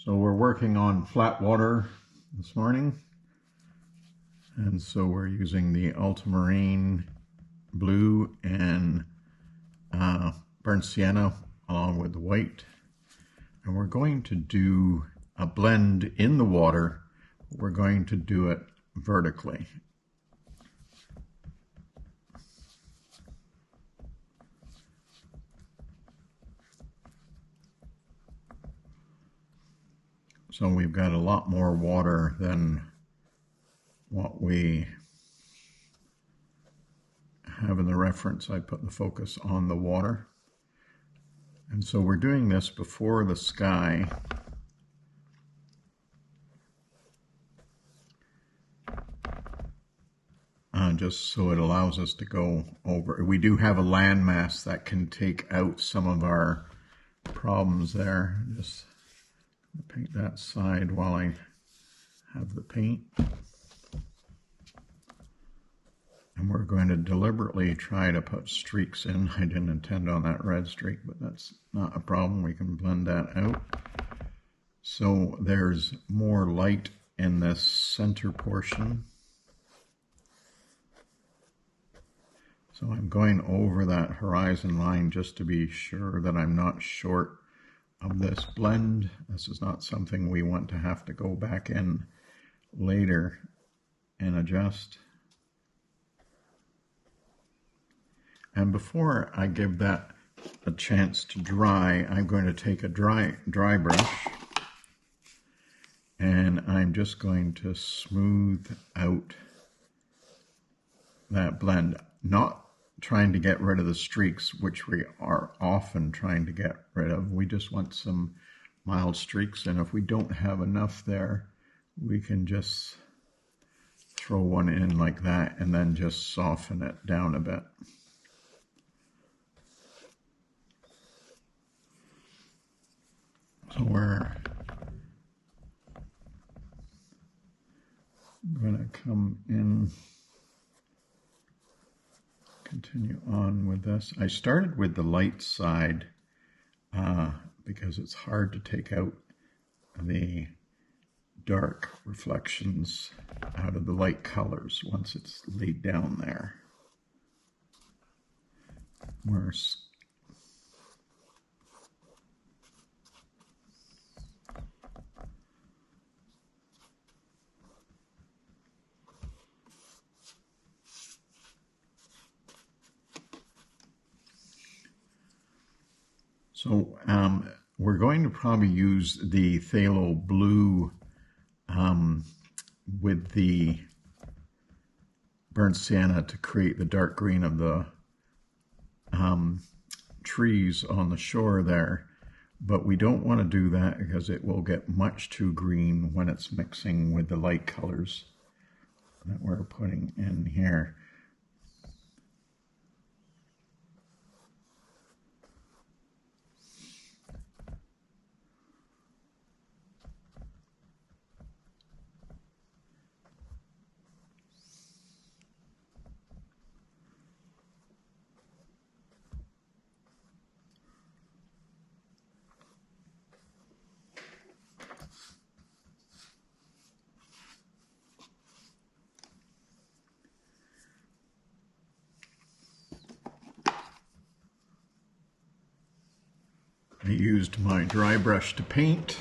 So we're working on flat water this morning, and so we're using the ultramarine blue and burnt sienna along with the white, and we're going to do a blend in the water. We're going to do it vertically. So we've got a lot more water than what we have in the reference. I put the focus on the water. And so we're doing this before the sky. Just so it allows us to go over. We do have a landmass that can take out some of our problems there. Just paint that side while I have the paint. And we're going to deliberately try to put streaks in. I didn't intend on that red streak, but that's not a problem. We can blend that out. So there's more light in this center portion. So I'm going over that horizon line just to be sure that I'm not short of this blend. This is not something we want to have to go back in later and adjust. And before I give that a chance to dry, I'm going to take a dry brush and I'm just going to smooth out that blend. Not trying to get rid of the streaks, which we are often trying to get rid of. We just want some mild streaks, and if we don't have enough there, we can just throw one in like that and then just soften it down a bit. So we're going to come in, continue on with this. I started with the light side because it's hard to take out the dark reflections out of the light colors once it's laid down there. So we're going to probably use the phthalo blue with the burnt sienna to create the dark green of the trees on the shore there. But we don't want to do that because it will get much too green when it's mixing with the light colors that we're putting in here. I used my dry brush to paint.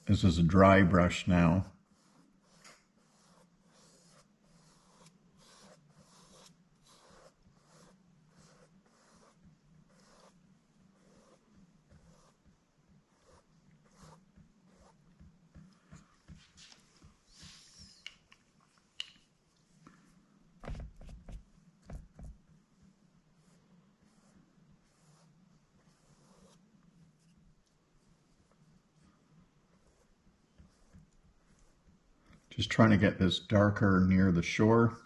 This is a dry brush now. Just trying to get this darker near the shore.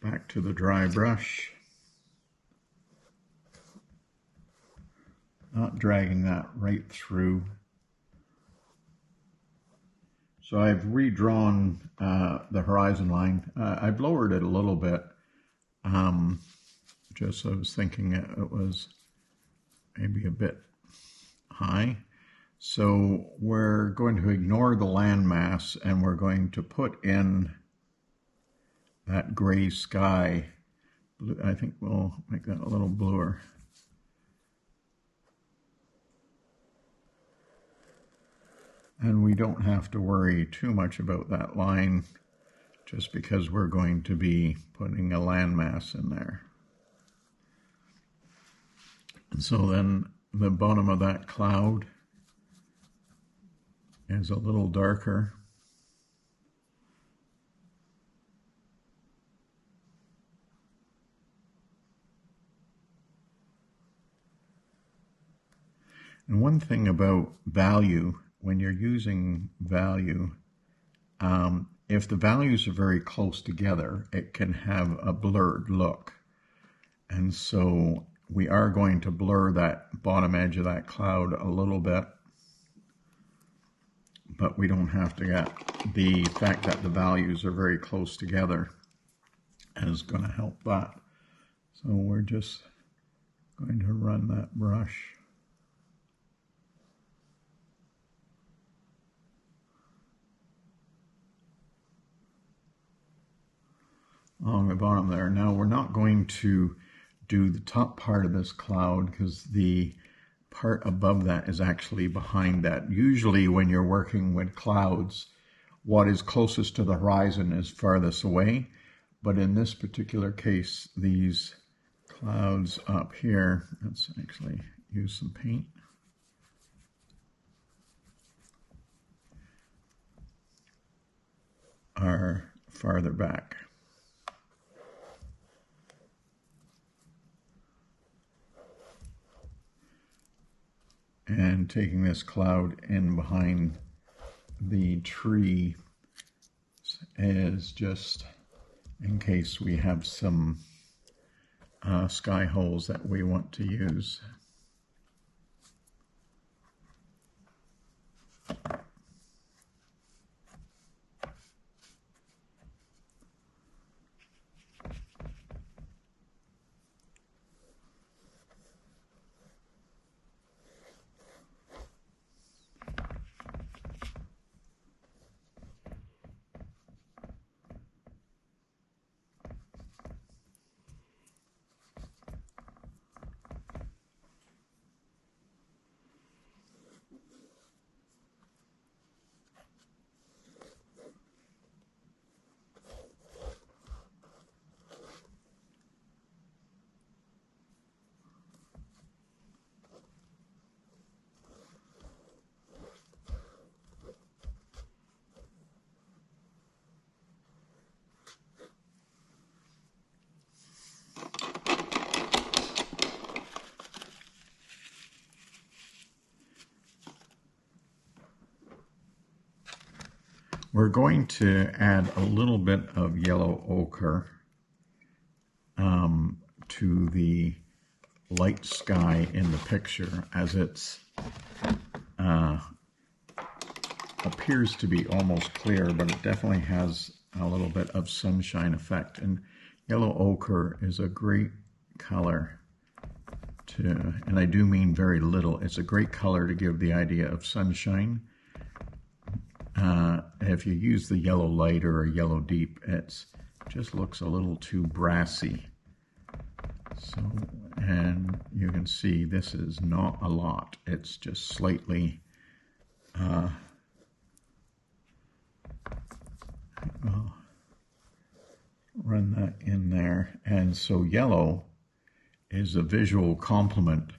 Back to the dry brush. Not dragging that right through. So I've redrawn the horizon line. I've lowered it a little bit. Just I was thinking it was maybe a bit high. So we're going to ignore the landmass and we're going to put in that gray sky. I think we'll make that a little bluer. And we don't have to worry too much about that line just because we're going to be putting a landmass in there. And so then the bottom of that cloud is a little darker. And one thing about value, when you're using value, if the values are very close together, it can have a blurred look. And so we are going to blur that bottom edge of that cloud a little bit, but we don't have to get the fact that the values are very close together is going to help that. So we're just going to run that brush along the bottom there. Now we're not going to do the top part of this cloud because the part above that is actually behind that. Usually when you're working with clouds, what is closest to the horizon is farthest away. But in this particular case, these clouds up here, let's actually use some paint. Are farther back. And taking this cloud in behind the tree is just in case we have some sky holes that we want to use. We're going to add a little bit of yellow ochre to the light sky in the picture, as it's appears to be almost clear, but it definitely has a little bit of sunshine effect. And yellow ochre is a great color to, and I do mean very little, it's a great color to give the idea of sunshine. If you use the yellow light or a yellow deep, it just looks a little too brassy. So, and you can see this is not a lot. It's just slightly, well, run that in there. And so yellow is a visual complement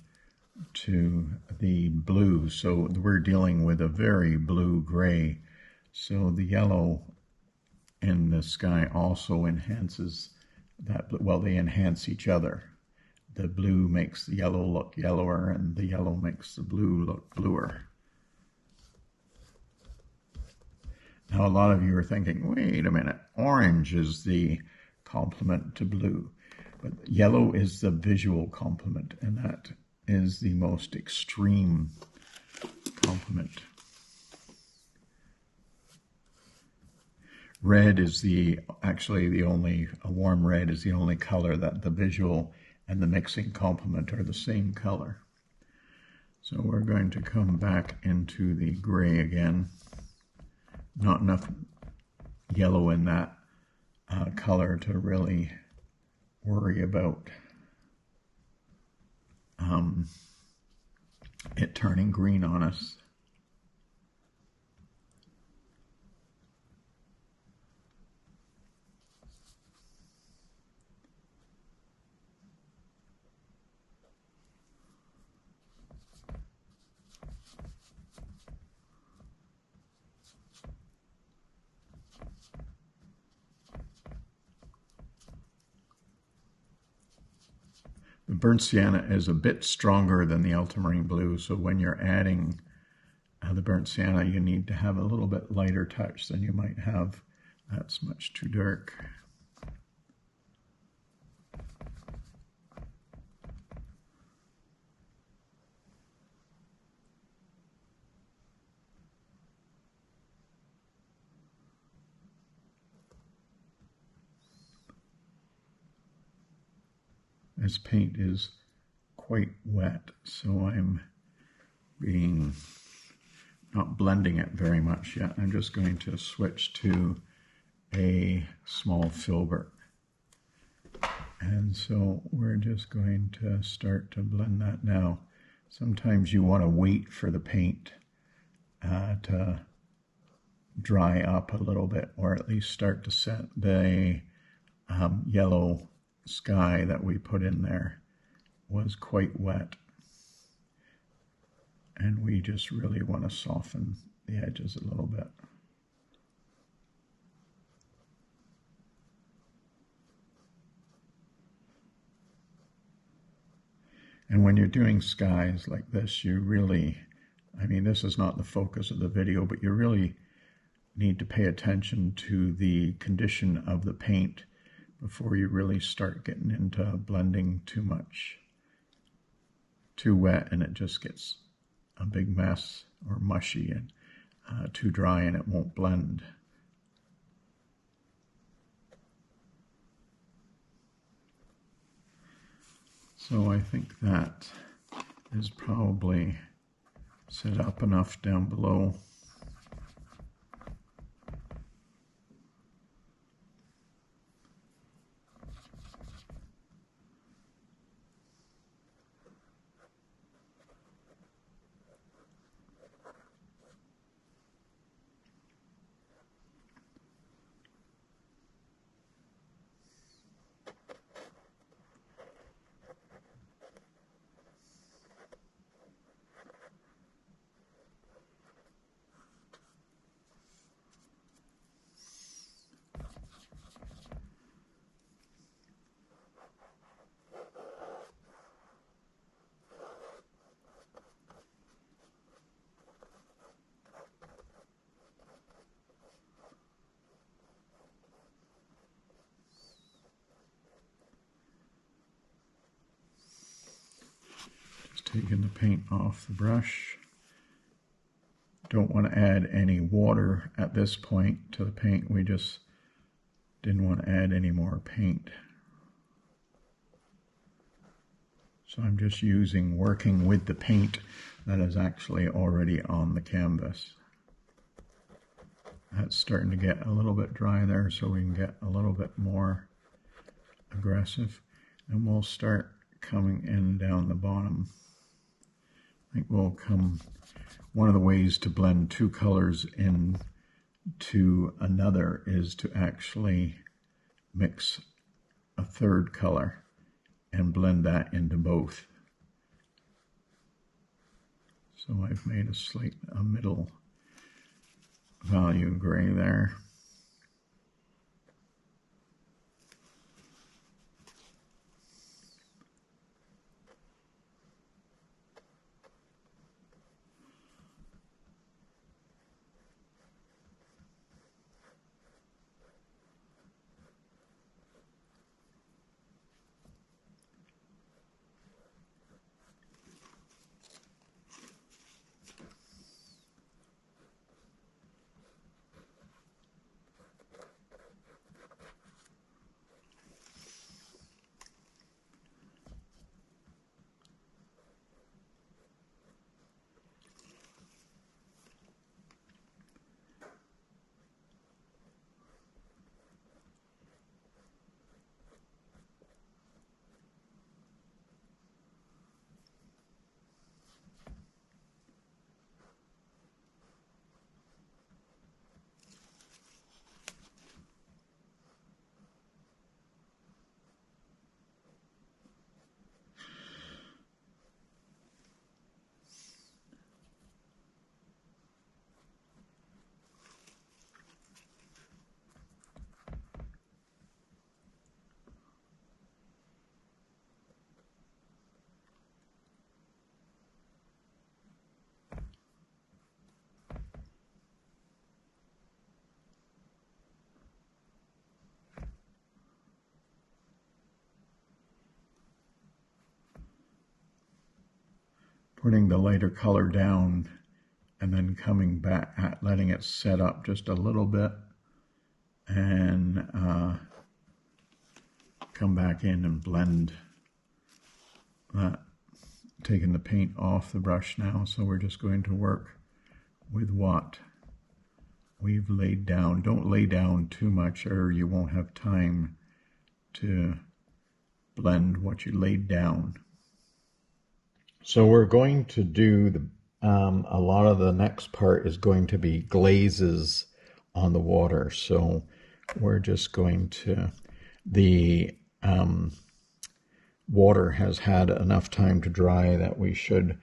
to the blue. So we're dealing with a very blue-gray. So the yellow in the sky also enhances that. Well, they enhance each other. The blue makes the yellow look yellower, and the yellow makes the blue look bluer. Now, a lot of you are thinking, wait a minute, orange is the complement to blue. But yellow is the visual complement, and that is the most extreme complement. red is actually the only, a warm red is the only color that the visual and the mixing complement are the same color. So we're going to come back into the gray again. Not enough yellow in that color to really worry about it turning green on us. The burnt sienna is a bit stronger than the ultramarine blue, so when you're adding the burnt sienna, you need to have a little bit lighter touch than you might have. That's much too dark. This paint is quite wet, so I'm not blending it very much yet. I'm just going to switch to a small filbert. And so we're just going to start to blend that now. Sometimes you want to wait for the paint to dry up a little bit, or at least start to set the yellow sky that we put in there was quite wet, and we just really want to soften the edges a little bit. And when you're doing skies like this, you really, I mean, this is not the focus of the video, but you really need to pay attention to the condition of the paint before you really start getting into blending too much. Too wet and it just gets a big mess, or mushy, and too dry and it won't blend. So I think that is probably set up enough down below. Taking the paint off the brush. Don't want to add any water at this point to the paint. We just didn't want to add any more paint. So I'm just working with the paint that is actually already on the canvas. That's starting to get a little bit dry there, so we can get a little bit more aggressive. And we'll start coming in down the bottom. I think one of the ways to blend two colors into another is to actually mix a third color and blend that into both. So I've made a middle value gray there. putting the lighter color down and then coming back, letting it set up just a little bit, and come back in and blend that. Taking the paint off the brush now, so we're just going to work with what we've laid down. Don't lay down too much or you won't have time to blend what you laid down. So we're going to do a lot of the next part is going to be glazes on the water. So we're just going to, the water has had enough time to dry that we shouldn't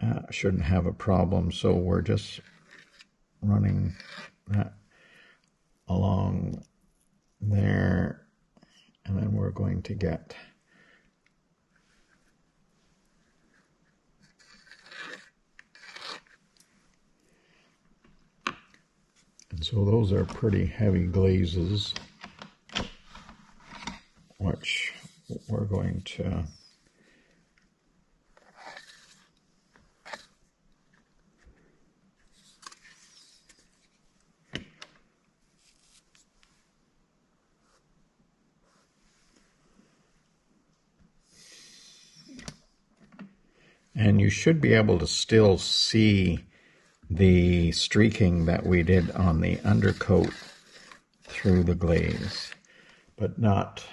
have a problem. So we're just running that along there, and then we're going to get so those are pretty heavy glazes, which we're going to and you should be able to still see the streaking that we did on the undercoat through the glaze, but not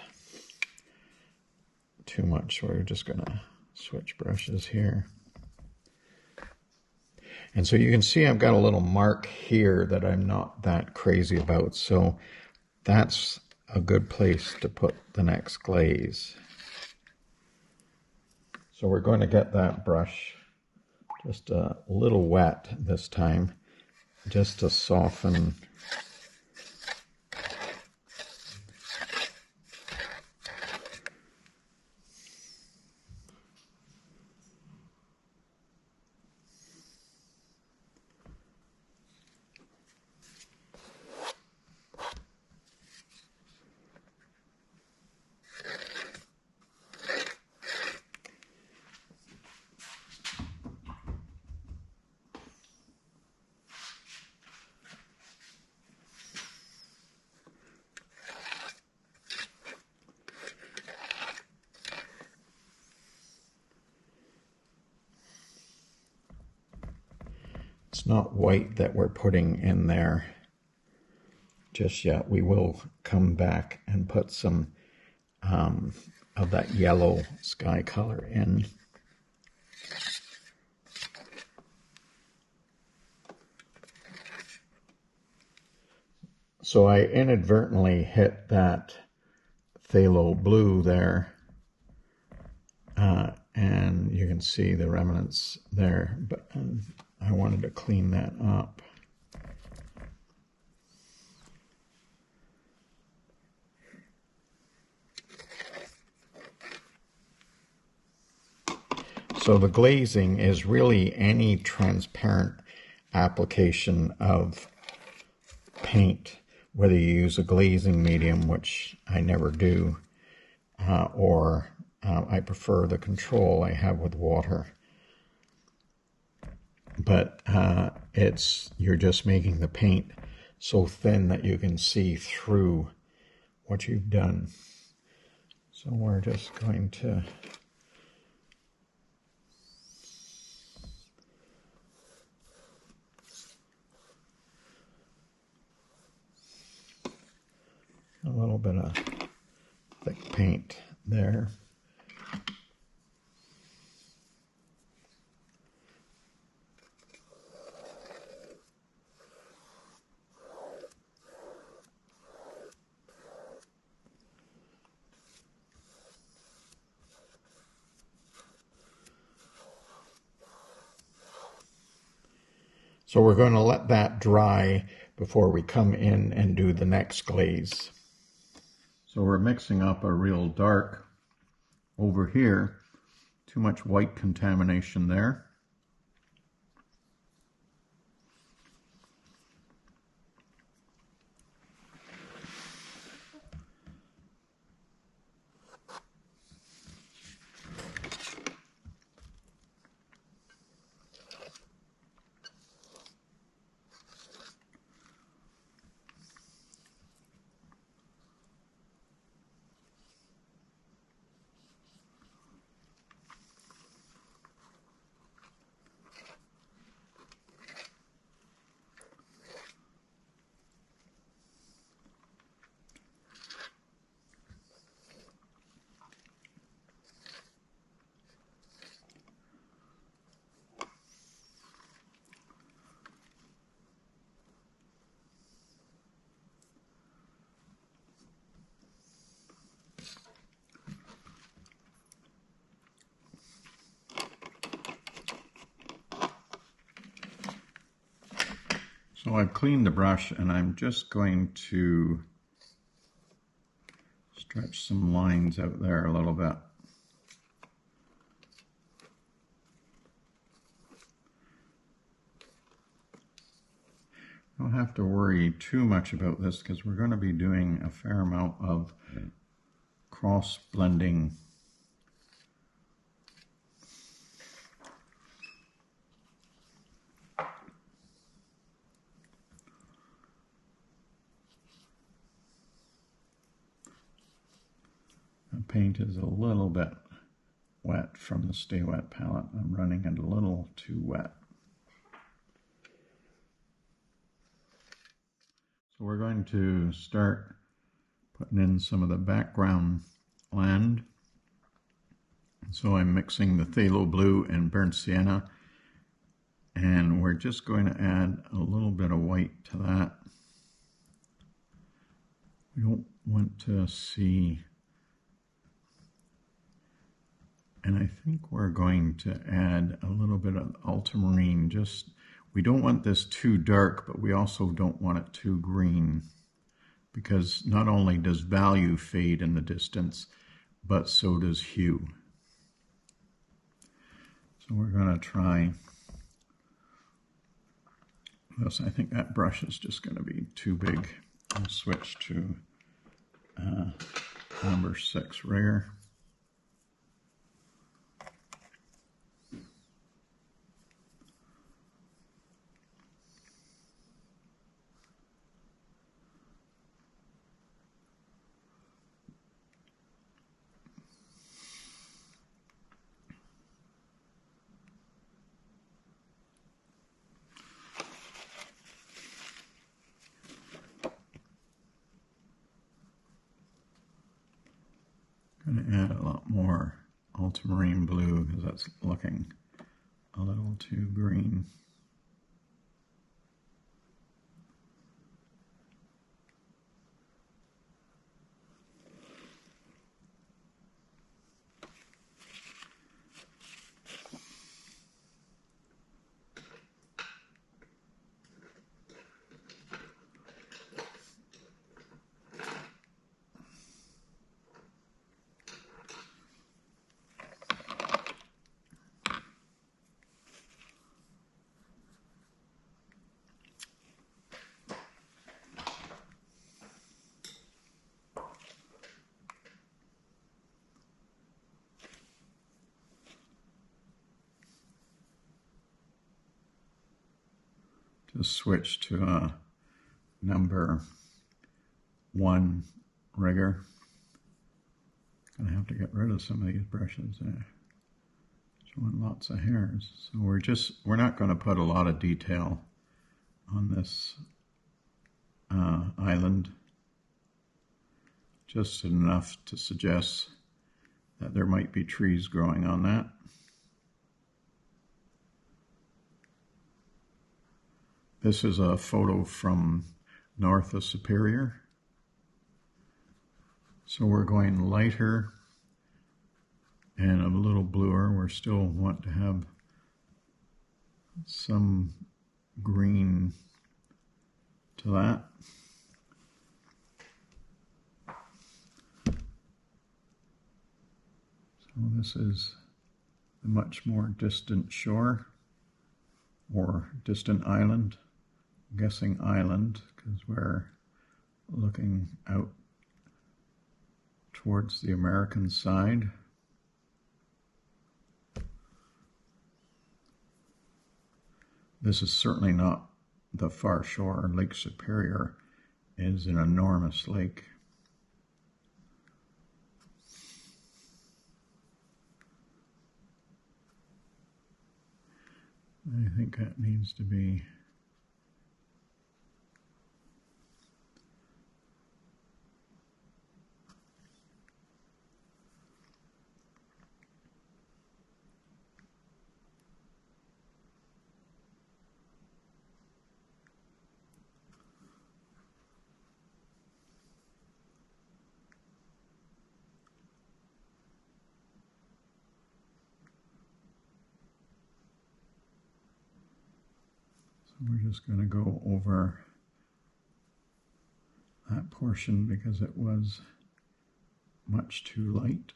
too much. We're just going to switch brushes here. And so you can see I've got a little mark here that I'm not that crazy about. So that's a good place to put the next glaze. So we're going to get that brush just a little wet this time, just to soften It's not white that we're putting in there just yet. We will come back and put some of that yellow sky color in. So I inadvertently hit that phthalo blue there, and you can see the remnants there, but I wanted to clean that up. So the glazing is really any transparent application of paint, whether you use a glazing medium, which I never do, or I prefer the control I have with water. But you're just making the paint so thin that you can see through what you've done. So we're just going to a little bit of thick paint there. So we're going to let that dry before we come in and do the next glaze. So we're mixing up a real dark over here. Too much white contamination there. So I've cleaned the brush and I'm just going to stretch some lines out there a little bit. Don't have to worry too much about this because we're going to be doing a fair amount of cross blending. The paint is a little bit wet from the Stay Wet palette. I'm running it a little too wet. So we're going to start putting in some of the background land. So I'm mixing the phthalo blue and burnt sienna, and we're just going to add a little bit of white to that. We don't want to see, and I think we're going to add a little bit of ultramarine. We don't want this too dark, but we also don't want it too green, because not only does value fade in the distance, but so does hue. So we're going to try this. I think that brush is just going to be too big. I'll switch to number 6 rigger. Going to add a lot more ultramarine blue because that's looking a little too green. Just switch to a number 1 rigger. Gonna have to get rid of some of these brushes there. Showing lots of hairs. So we're not going to put a lot of detail on this island. Just enough to suggest that there might be trees growing on that. This is a photo from north of Superior. So we're going lighter and a little bluer. We still want to have some green to that. So this is a much more distant shore or distant island. I'm guessing island because we're looking out towards the American side. This is certainly not the far shore. Lake Superior is an enormous lake. I think that needs to be we're just going to go over that portion because it was much too light.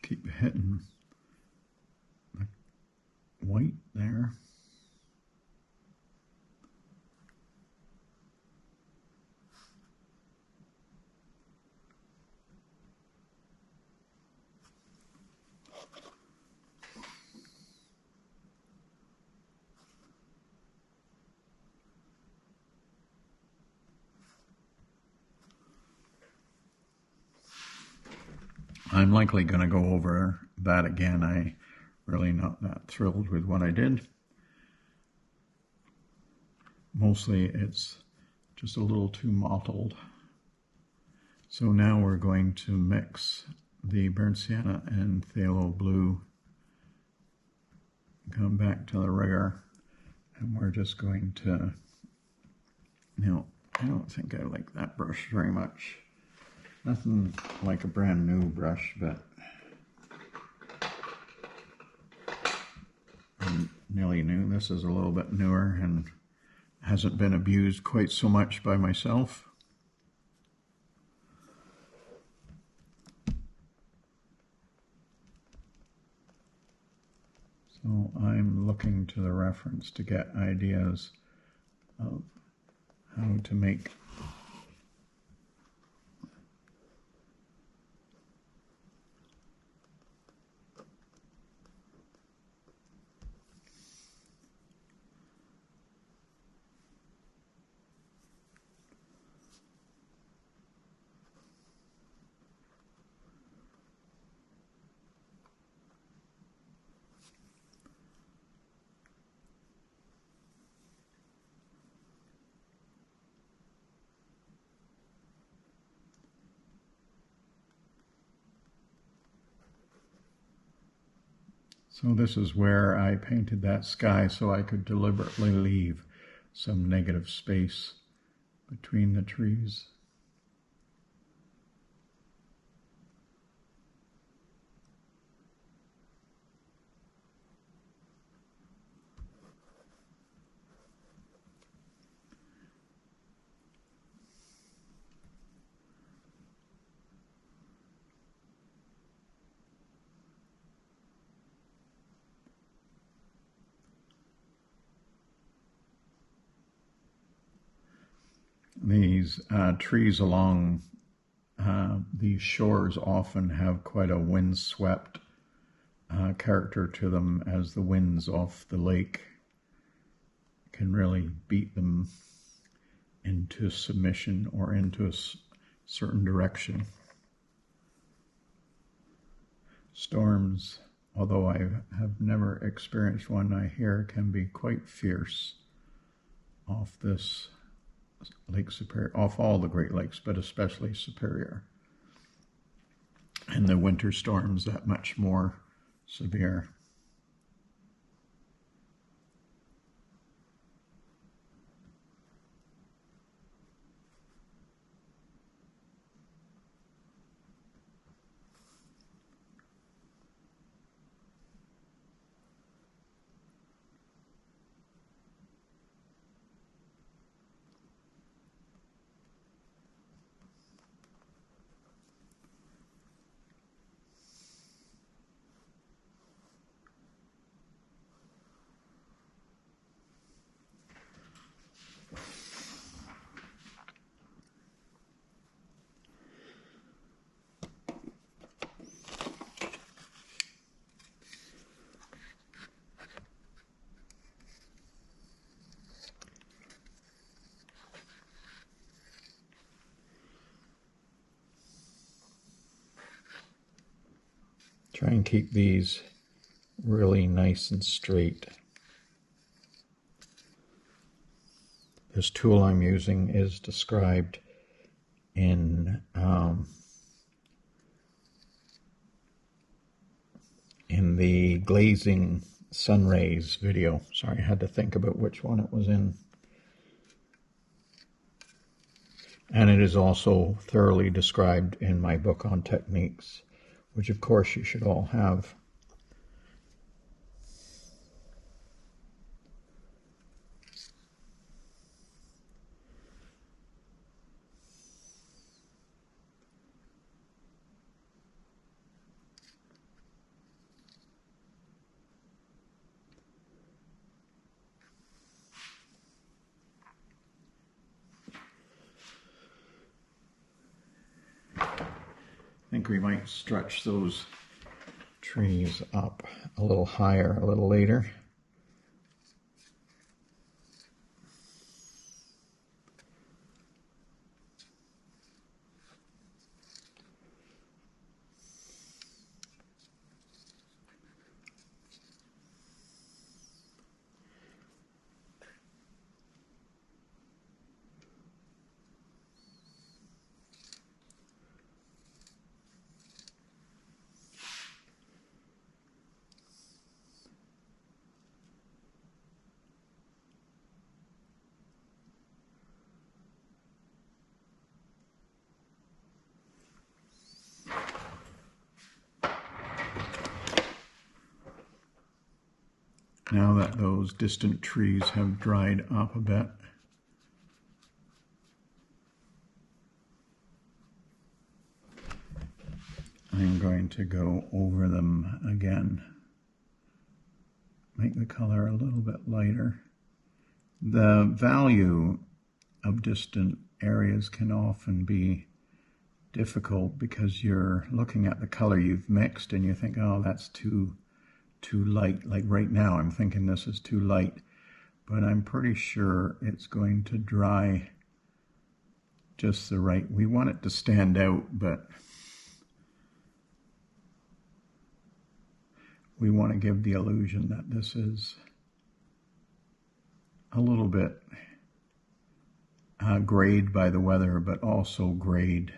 Keep hitting the white there. I'm likely going to go over that again. I'm really not that thrilled with what I did. Mostly it's just a little too mottled. So now we're going to mix the burnt sienna and phthalo blue. Come back to the rigger, and we're just going to, I don't think I like that brush very much. Nothing like a brand new brush, but I'm nearly new. This is a little bit newer and hasn't been abused quite so much by myself. So I'm looking to the reference to get ideas of how to make So this is where I painted that sky so I could deliberately leave some negative space between the trees. These trees along these shores often have quite a windswept character to them, as the winds off the lake can really beat them into submission or into a certain direction. Storms, although I have never experienced one, I hear can be quite fierce off this Lake Superior, off all the Great Lakes, but especially Superior. And the winter storms that much more severe. Try and keep these really nice and straight. This tool I'm using is described in the glazing sun rays video. Sorry, I had to think about which one it was in. And it is also thoroughly described in my book on techniques, which of course you should all have. I think we might stretch those trees up a little higher a little later. Now that those distant trees have dried up a bit, I'm going to go over them again. Make the color a little bit lighter. The value of distant areas can often be difficult because you're looking at the color you've mixed and you think, oh, that's too light. Like right now, I'm thinking this is too light, but I'm pretty sure it's going to dry just the right. We want it to stand out, but we want to give the illusion that this is a little bit grayed by the weather, but also grayed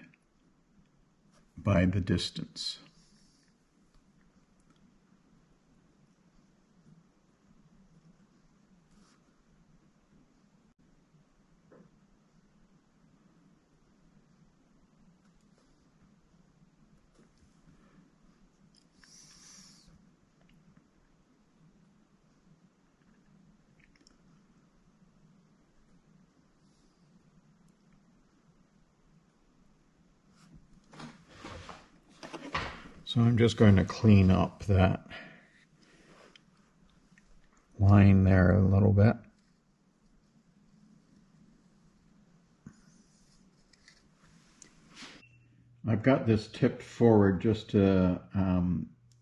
by the distance. So I'm just going to clean up that line there a little bit. I've got this tipped forward just to,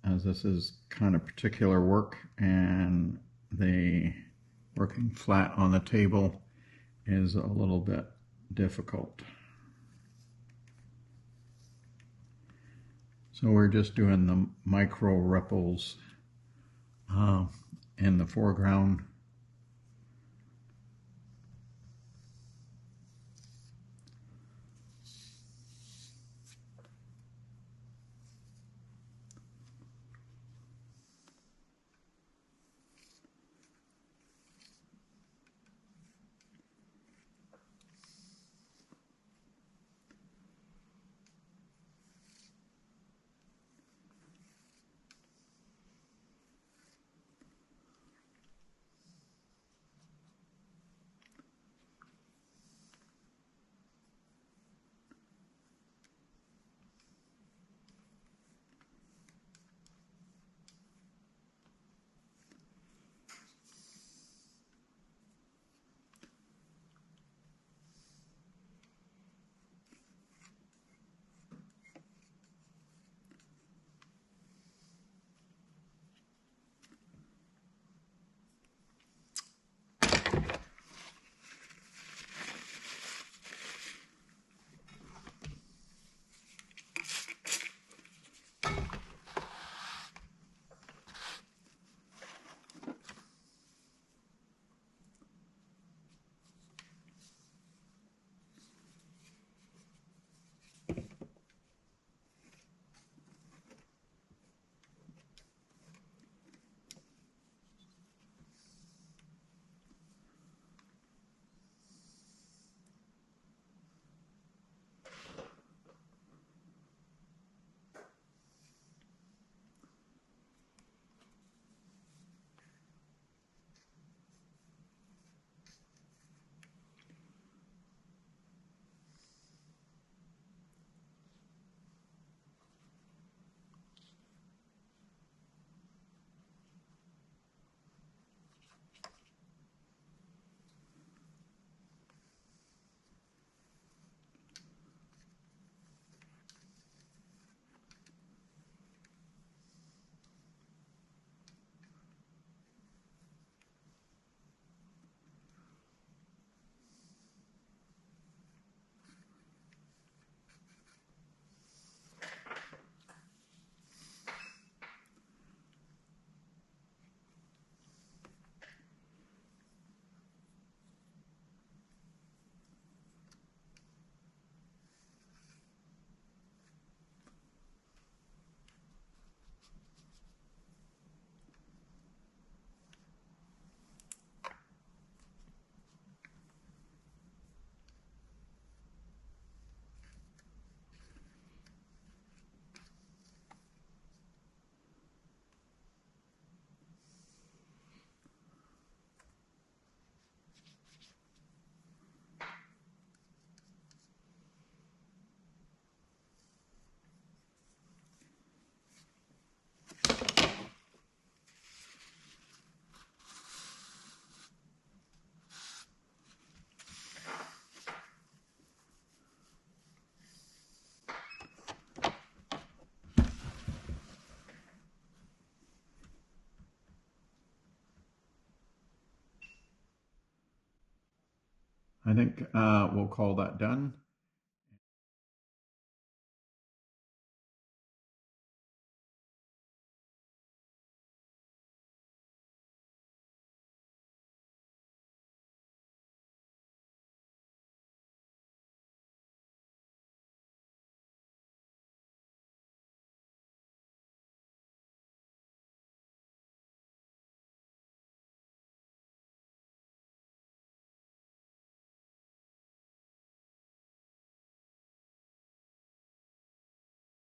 as this is kind of particular work and the working flat on the table is a little bit difficult. So we're just doing the micro ripples in the foreground. I think we'll call that done.